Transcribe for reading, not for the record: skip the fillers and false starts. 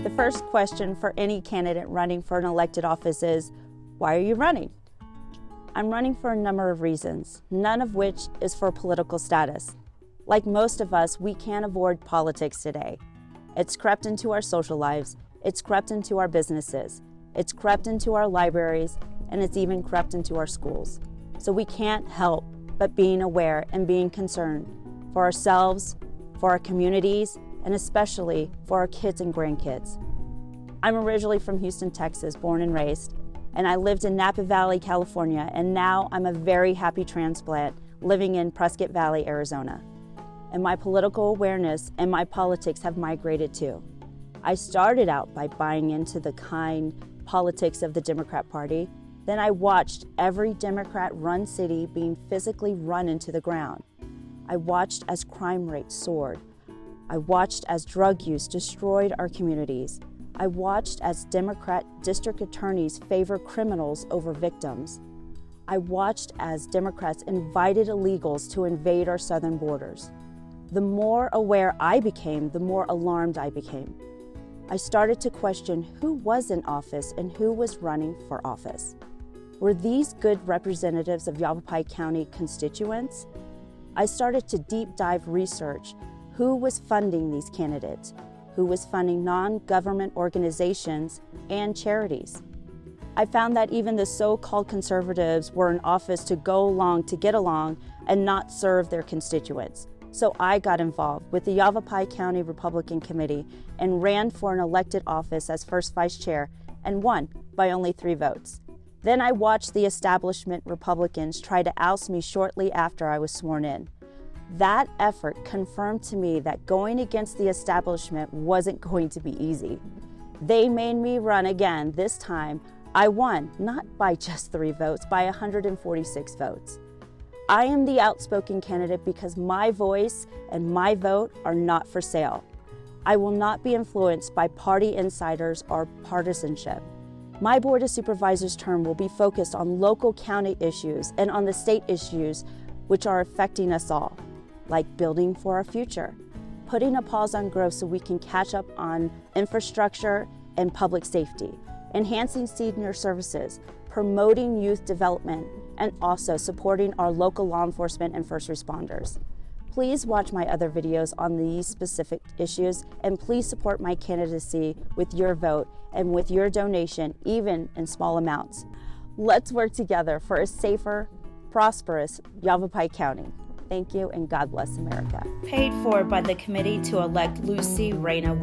The first question for any candidate running for an elected office is, why are you running? I'm running for a number of reasons, none of which is for political status. Like most of us, we can't avoid politics today. It's crept into our social lives, it's crept into our businesses, it's crept into our libraries, and it's even crept into our schools. So we can't help but being aware and being concerned for ourselves, for our communities, and especially for our kids and grandkids. I'm originally from Houston, Texas, born and raised, and I lived in Napa Valley, California, and now I'm a very happy transplant living in Prescott Valley, Arizona. And my political awareness and my politics have migrated too. I started out by buying into the kind politics of the Democrat Party. Then I watched every Democrat-run city being physically run into the ground. I watched as crime rates soared. I watched as drug use destroyed our communities. I watched as Democrat district attorneys favor criminals over victims. I watched as Democrats invited illegals to invade our southern borders. The more aware I became, the more alarmed I became. I started to question who was in office and who was running for office. Were these good representatives of Yavapai County constituents? I started to deep dive research who was funding these candidates, who was funding non-government organizations and charities. I found that even the so-called conservatives were in office to go along to get along and not serve their constituents. So I got involved with the Yavapai County Republican Committee and ran for an elected office as first vice chair and won by only 3 votes. Then I watched the establishment Republicans try to oust me shortly after I was sworn in. That effort confirmed to me that going against the establishment wasn't going to be easy. They made me run again. This time, I won, not by just 3 votes, by 146 votes. I am the outspoken candidate because my voice and my vote are not for sale. I will not be influenced by party insiders or partisanship. My Board of Supervisors term will be focused on local county issues and on the state issues which are affecting us all, like building for our future, putting a pause on growth so we can catch up on infrastructure and public safety, enhancing senior services, promoting youth development, and also supporting our local law enforcement and first responders. Please watch my other videos on these specific issues, and please support my candidacy with your vote and with your donation, even in small amounts. Let's work together for a safer, prosperous Yavapai County. Thank you, and God bless America. Paid for by the committee to elect Luci Reyna.